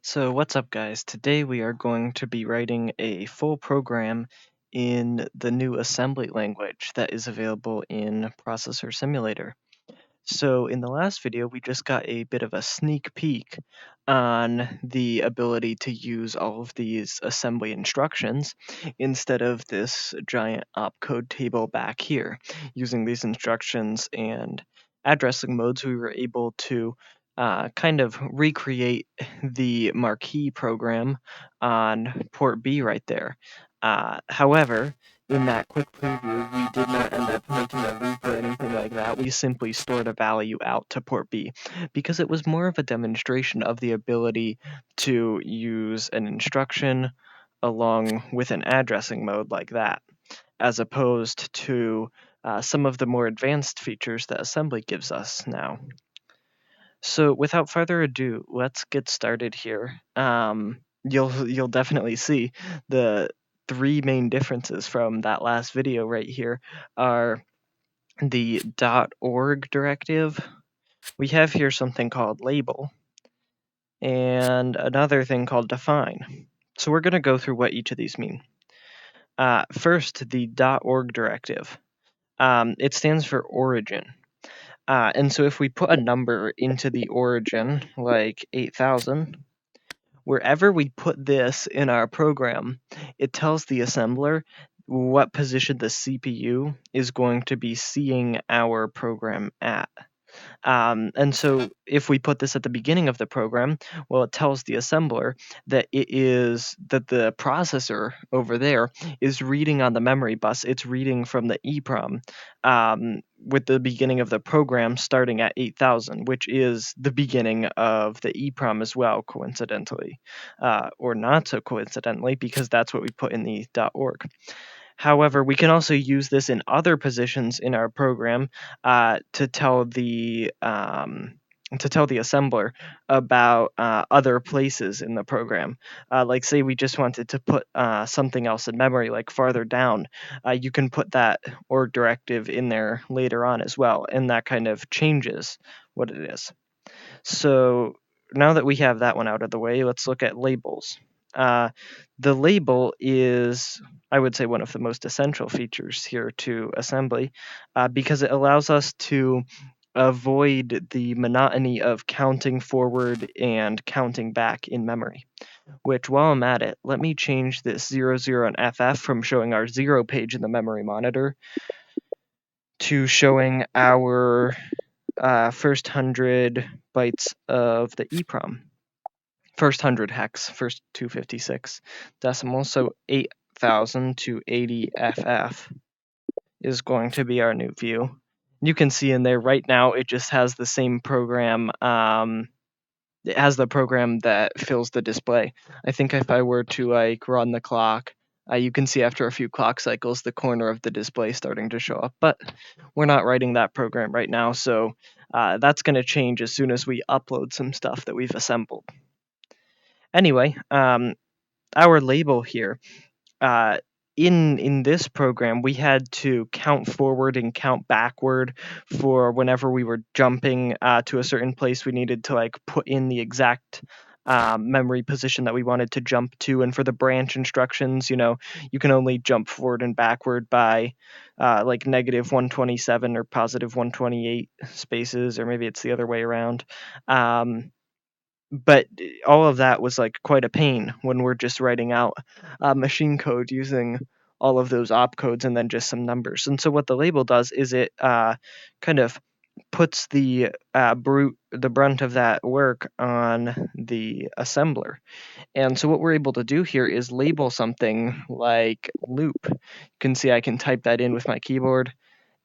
So what's up guys? Today we are going to be writing a full program in the new assembly language that is available in Processor Simulator. So in the last video we just got a bit of a sneak peek on the ability to use all of these assembly instructions instead of this giant opcode table back here. Using these instructions and addressing modes, we were able to kind of recreate the Marquee program on port B right there. However, in that quick preview, we did not end up making a loop or anything like that. We simply stored a value out to port B because it was more of a demonstration of the ability to use an instruction along with an addressing mode like that, as opposed to some of the more advanced features that assembly gives us now. So without further ado, let's get started here. You'll definitely see the three main differences from that last video right here are the .org directive. We have here something called label and another thing called define. So we're going to go through what each of these mean. First, the .org directive. It stands for origin. And so if we put a number into the origin, like 8,000, wherever we put this in our program, it tells the assembler what position the CPU is going to be seeing our program at. And so if we put this at the beginning of the program, well, it tells the assembler that that the processor over there is reading on the memory bus. It's reading from the EEPROM with the beginning of the program starting at 8,000, which is the beginning of the EEPROM as well, coincidentally, or not so coincidentally, because that's what we put in the .org. However, we can also use this in other positions in our program to tell the assembler about other places in the program. Like say we just wanted to put something else in memory, like farther down, you can put that org directive in there later on as well, and that kind of changes what it is. So now that we have that one out of the way, let's look at labels. The label is, I would say, one of the most essential features here to assembly because it allows us to avoid the monotony of counting forward and counting back in memory. Which, while I'm at it, let me change this 00 and FF from showing our 0 page in the memory monitor to showing our first 100 bytes of the EEPROM. First 100 hex, first 256 decimal, so 8,000 to 80 FF is going to be our new view. You can see in there right now it just has the same program. It has the program that fills the display. I think if I were to like run the clock, you can see after a few clock cycles the corner of the display starting to show up. But we're not writing that program right now, so that's going to change as soon as we upload some stuff that we've assembled. Anyway, our label here, uh, in this program, we had to count forward and count backward for whenever we were jumping to a certain place. We needed to like put in the exact memory position that we wanted to jump to. And for the branch instructions, you can only jump forward and backward by like negative 127 or positive 128 spaces, or maybe it's the other way around. But all of that was like quite a pain when we're just writing out machine code using all of those opcodes and then just some numbers. And so what the label does is it kind of puts the brunt of that work on the assembler. And so what we're able to do here is label something like loop. You can see I can type that in with my keyboard,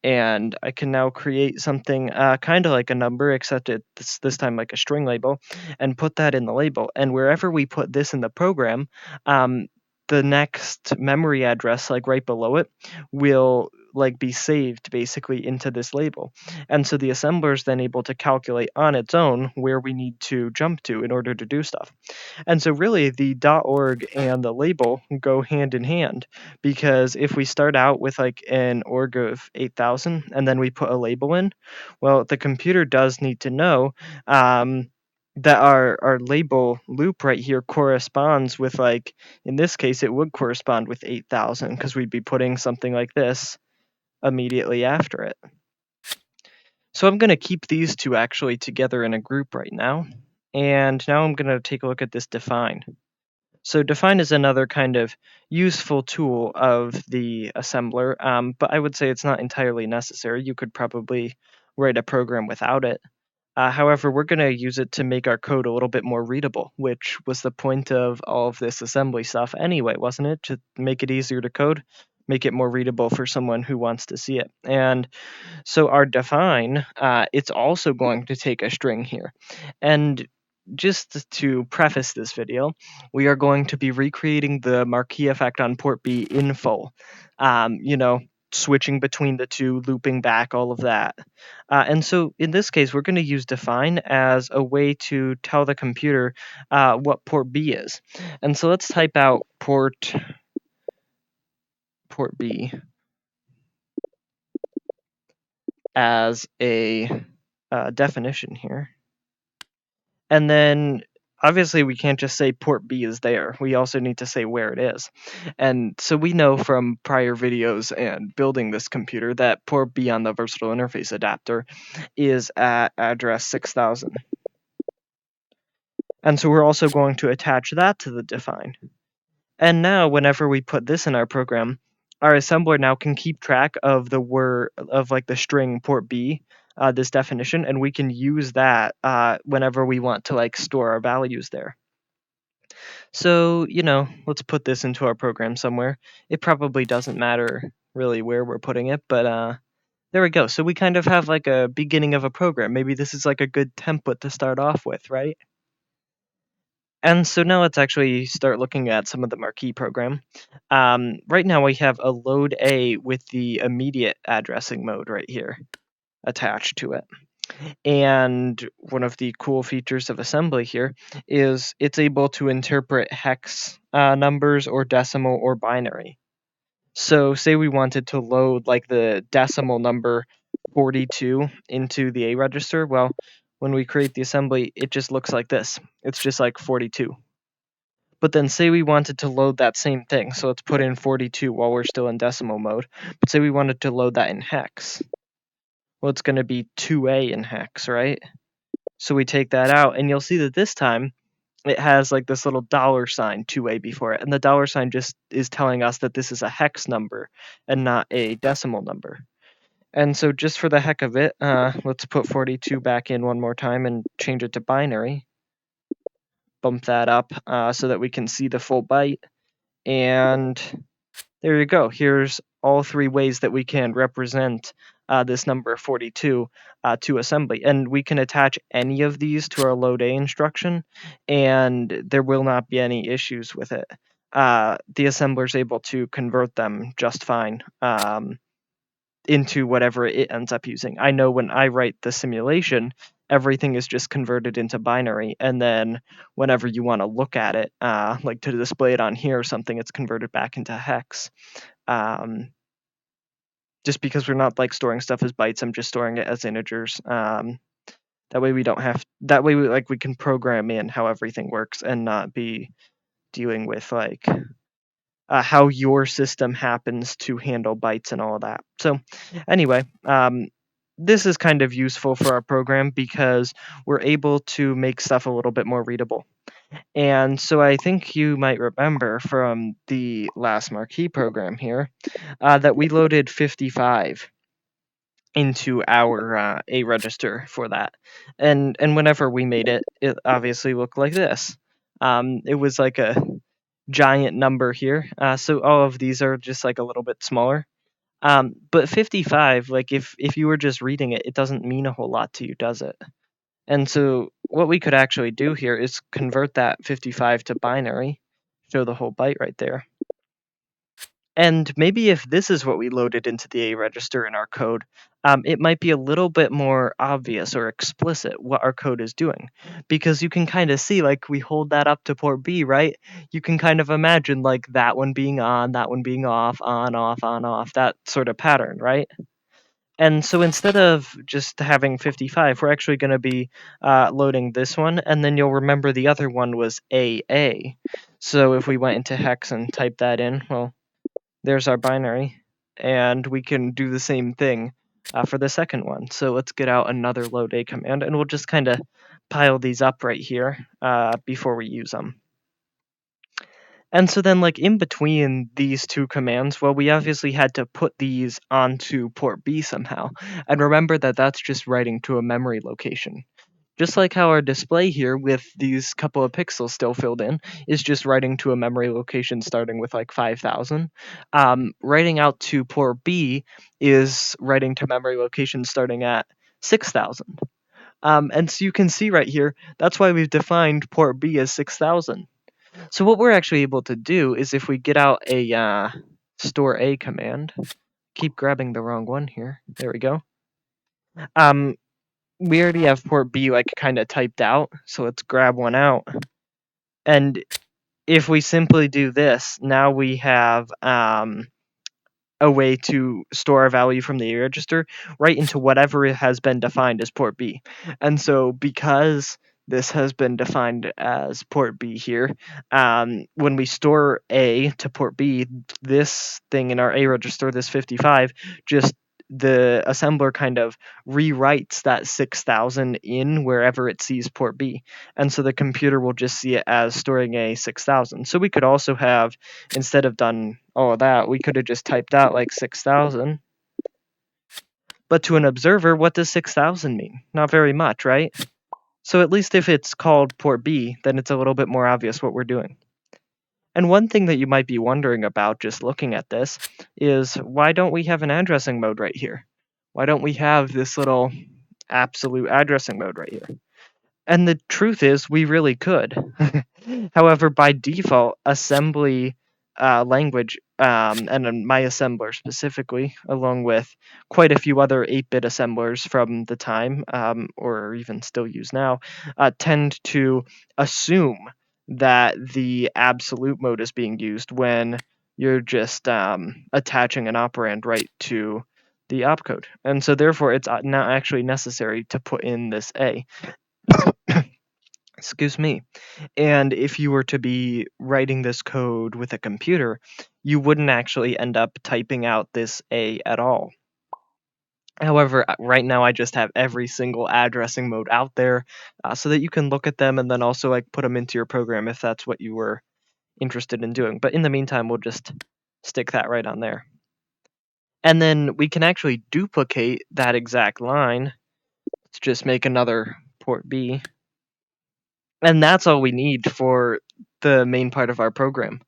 and I can now create something kind of like a number, except it's this time like a string label, and put that in the label. And wherever we put this in the program, the next memory address, like right below it, will like be saved basically into this label. And so the assembler is then able to calculate on its own where we need to jump to in order to do stuff. And so really the .org and the label go hand in hand, because if we start out with like an org of 8,000 and then we put a label in, well, the computer does need to know that our label loop right here corresponds with, like, in this case, it would correspond with 8,000 because we'd be putting something like this immediately after it. So I'm going to keep these two actually together in a group right now. And now I'm going to take a look at this define. So define is another kind of useful tool of the assembler, but I would say it's not entirely necessary. You could probably write a program without it. However, we're going to use it to make our code a little bit more readable, which was the point of all of this assembly stuff anyway, wasn't it? To make it easier to code, make it more readable for someone who wants to see it. And so our define, it's also going to take a string here. And just to preface this video, we are going to be recreating the Marquee effect on port B in full. Switching between the two, looping back, all of that. And so in this case, we're going to use define as a way to tell the computer what port B is. And so let's type out port B as a definition here. And then obviously we can't just say port B is there. We also need to say where it is. And so we know from prior videos and building this computer that port B on the versatile interface adapter is at address 6000. And so we're also going to attach that to the define. And now whenever we put this in our program, our assembler now can keep track of the word of like the string port B, this definition, and we can use that whenever we want to like store our values there. So, let's put this into our program somewhere. It probably doesn't matter really where we're putting it, but there we go. So we kind of have like a beginning of a program. Maybe this is like a good template to start off with, right? And so now let's actually start looking at some of the Marquee program. Right now we have a load A with the immediate addressing mode right here attached to it. And one of the cool features of assembly here is it's able to interpret hex numbers or decimal or binary. So say we wanted to load like the decimal number 42 into the A register. Well, when we create the assembly, it just looks like this. It's just like 42. But then say we wanted to load that same thing. So let's put in 42 while we're still in decimal mode. But say we wanted to load that in hex. Well, it's going to be 2A in hex, right? So we take that out, and you'll see that this time it has like this little $sign 2A before it. And the $sign just is telling us that this is a hex number and not a decimal number. And so just for the heck of it, let's put 42 back in one more time and change it to binary. Bump that up so that we can see the full byte. And there you go. Here's all three ways that we can represent this number 42 to assembly. And we can attach any of these to our load A instruction, and there will not be any issues with it. The assembler is able to convert them just fine into whatever it ends up using. I know when I write the simulation, everything is just converted into binary, and then whenever you want to look at it, like to display it on here or something, it's converted back into hex. Just because we're not like storing stuff as bytes, I'm just storing it as integers. That way we don't have. That way we can program in how everything works and not be dealing with like how your system happens to handle bytes and all of that. So anyway, this is kind of useful for our program because we're able to make stuff a little bit more readable. And so I think you might remember from the last Marquee program here that we loaded 55 into our A register for that. And whenever we made it, it obviously looked like this. It was like a giant number here. So all of these are just like a little bit smaller. But 55, like if you were just reading it, it doesn't mean a whole lot to you, does it? And so what we could actually do here is convert that 55 to binary, show the whole byte right there. And maybe if this is what we loaded into the A register in our code, it might be a little bit more obvious or explicit what our code is doing. Because you can kind of see, like, we hold that up to port B, right? You can kind of imagine, like, that one being on, that one being off, on, off, that sort of pattern, right? And so instead of just having 55, we're actually going to be loading this one, and then you'll remember the other one was AA. So if we went into hex and typed that in, well, there's our binary, and we can do the same thing for the second one. So let's get out another load A command, and we'll just kind of pile these up right here before we use them. And so then, like, in between these two commands, well, we obviously had to put these onto port B somehow. And remember that that's just writing to a memory location. Just like how our display here with these couple of pixels still filled in is just writing to a memory location starting with like 5,000. Writing out to port B is writing to memory location starting at 6,000. And so you can see right here, that's why we've defined port B as 6,000. So what we're actually able to do is if we get out a store A command, keep grabbing the wrong one here. There we go. We already have port B like kind of typed out, so let's grab one out. And if we simply do this, now we have a way to store a value from the A register right into whatever has been defined as port B. And so because this has been defined as port B here, when we store A to port B, this thing in our A register, this 55, just the assembler kind of rewrites that 6,000 in wherever it sees port B. And so the computer will just see it as storing a 6,000. So we could also have, instead of done all of that, we could have just typed out like 6,000. But to an observer, what does 6,000 mean? Not very much, right? So at least if it's called port B, then it's a little bit more obvious what we're doing. And one thing that you might be wondering about just looking at this is why don't we have an addressing mode right here? Why don't we have this little absolute addressing mode right here? And the truth is, we really could. However, by default, assembly language, and my assembler specifically, along with quite a few other 8-bit assemblers from the time, or even still used now, tend to assume that the absolute mode is being used when you're just attaching an operand right to the opcode. And so therefore, it's not actually necessary to put in this A. Excuse me. And if you were to be writing this code with a computer, you wouldn't actually end up typing out this A at all. However, right now I just have every single addressing mode out there so that you can look at them and then also like put them into your program if that's what you were interested in doing. But in the meantime, we'll just stick that right on there. And then we can actually duplicate that exact line. Let's just make another port B. And that's all we need for the main part of our program.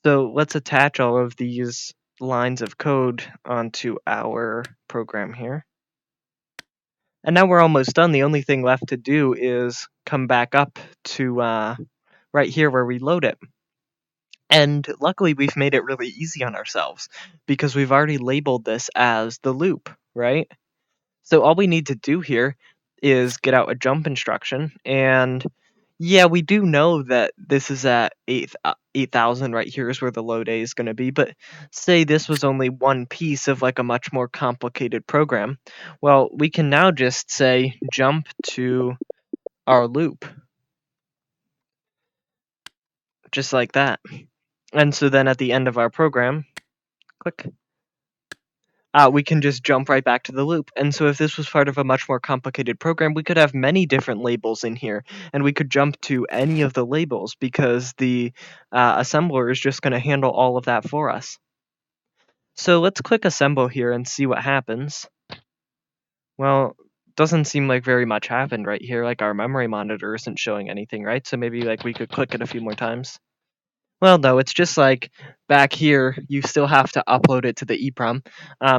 So let's attach all of these lines of code onto our program here. And now we're almost done. The only thing left to do is come back up to right here where we load it. And luckily we've made it really easy on ourselves because we've already labeled this as the loop, right? So all we need to do here is get out a jump instruction, and yeah, we do know that this is at 8,000 right here is where the load A is going to be, but say this was only one piece of like a much more complicated program. Well, we can now just say jump to our loop, just like that. And so then at the end of our program, click, we can just jump right back to the loop. And so if this was part of a much more complicated program, we could have many different labels in here, and we could jump to any of the labels because the assembler is just going to handle all of that for us. So let's click assemble here and see what happens. Well, doesn't seem like very much happened right here. Like our memory monitor isn't showing anything, right? So maybe like we could click it a few more times. Well, no, it's just like back here, you still have to upload it to the EEPROM.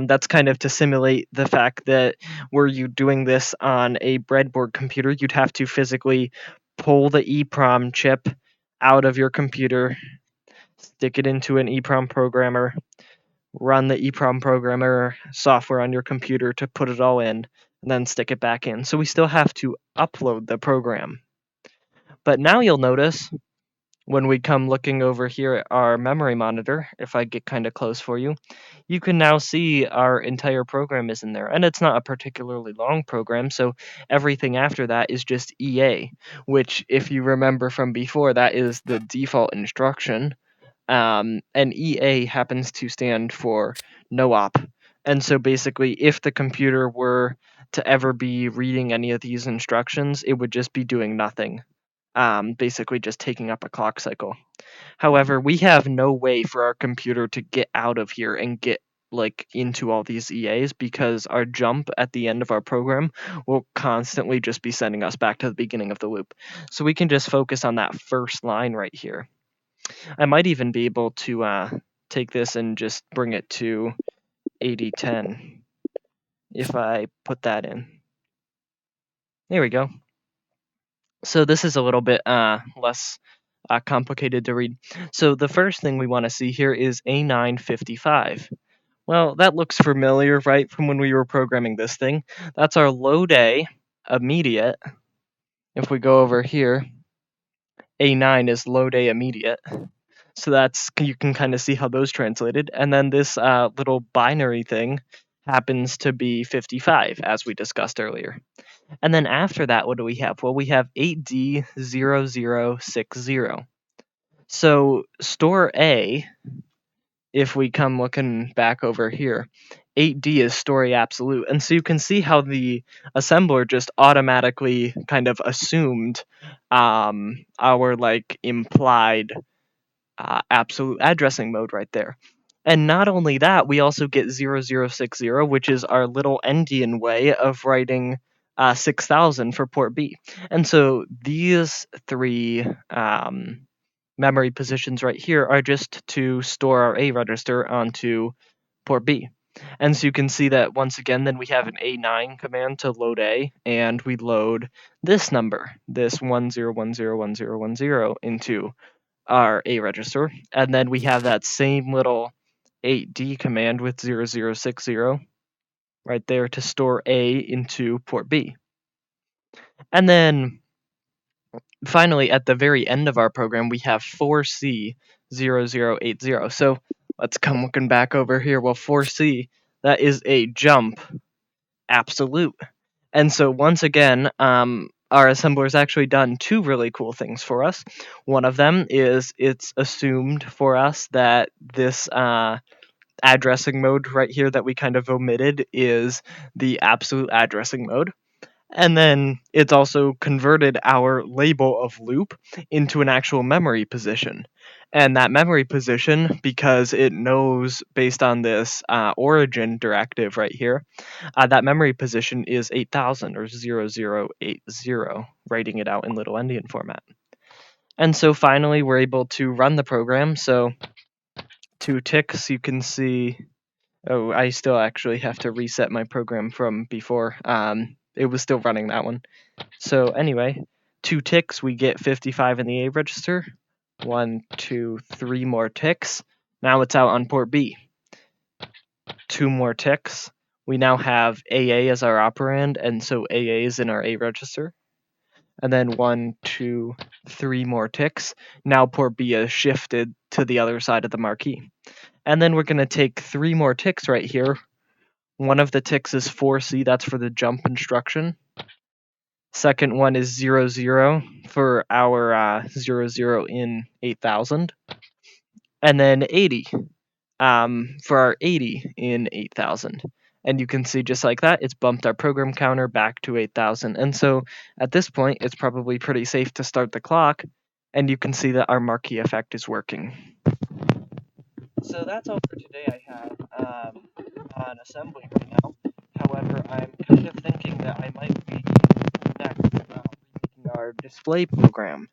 That's kind of to simulate the fact that were you doing this on a breadboard computer, you'd have to physically pull the EEPROM chip out of your computer, stick it into an EEPROM programmer, run the EEPROM programmer software on your computer to put it all in, and then stick it back in. So we still have to upload the program. But now you'll notice When we come looking over here at our memory monitor, if I get kind of close for you, you can now see our entire program is in there. And it's not a particularly long program, so everything after that is just EA, which, if you remember from before, that is the default instruction. And EA happens to stand for no op. And so basically, if the computer were to ever be reading any of these instructions, it would just be doing nothing, basically just taking up a clock cycle. However, we have no way for our computer to get out of here and get like into all these EAs, because our jump at the end of our program will constantly just be sending us back to the beginning of the loop. So we can just focus on that first line right here. I might even be able to take this and just bring it to 8010 if I put that in. There we go. So this is a little bit less complicated to read. So the first thing we want to see here is A955. Well, that looks familiar, right, from when we were programming this thing. That's our load A immediate. If we go over here, A9 is load A immediate. So that's, you can kind of see how those translated. And then this little binary thing happens to be 55, as we discussed earlier. And then after that, what do we have? Well, we have 8D0060. So store A, if we come looking back over here, 8D is story absolute. And so you can see how the assembler just automatically kind of assumed our like implied absolute addressing mode right there. And not only that, we also get 0060, which is our little endian way of writing 6000 for port B. And so these three memory positions right here are just to store our A register onto port B. And so you can see that once again, then we have an A9 command to load A, and we load this number, this 10101010 into our A register. And then we have that same little 8D command with 0060 right there to store A into port B. And then finally, at the very end of our program, we have 4C0080. So let's come looking back over here. Well, 4C, that is a jump absolute. And so once again, our assembler's actually done two really cool things for us. One of them is it's assumed for us that this addressing mode right here that we kind of omitted is the absolute addressing mode. And then it's also converted our label of loop into an actual memory position. And that memory position, because it knows based on this origin directive right here, that memory position is 8000 or 0080, writing it out in little endian format. And so finally, we're able to run the program. So 2 ticks, you can see. Oh, I still actually have to reset my program from before. It was still running that one. So anyway, 2 ticks, we get 55 in the A register. 1, 2, 3 more ticks. Now it's out on port B. 2 more ticks. We now have AA as our operand, and so AA is in our A register. And then 1, 2, 3 more ticks. Now port B is shifted to the other side of the marquee. And then we're going to take 3 more ticks right here. One of the ticks is 4C, that's for the jump instruction. Second one is 00 for our 00 in 8000. And then 80 for our 80 in 8000. And you can see just like that, it's bumped our program counter back to 8000. And so at this point, it's probably pretty safe to start the clock. And you can see that our marquee effect is working. So that's all for today I have on assembly right now. However, I'm kind of thinking that I might be next remaking our display program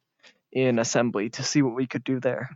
in assembly to see what we could do there.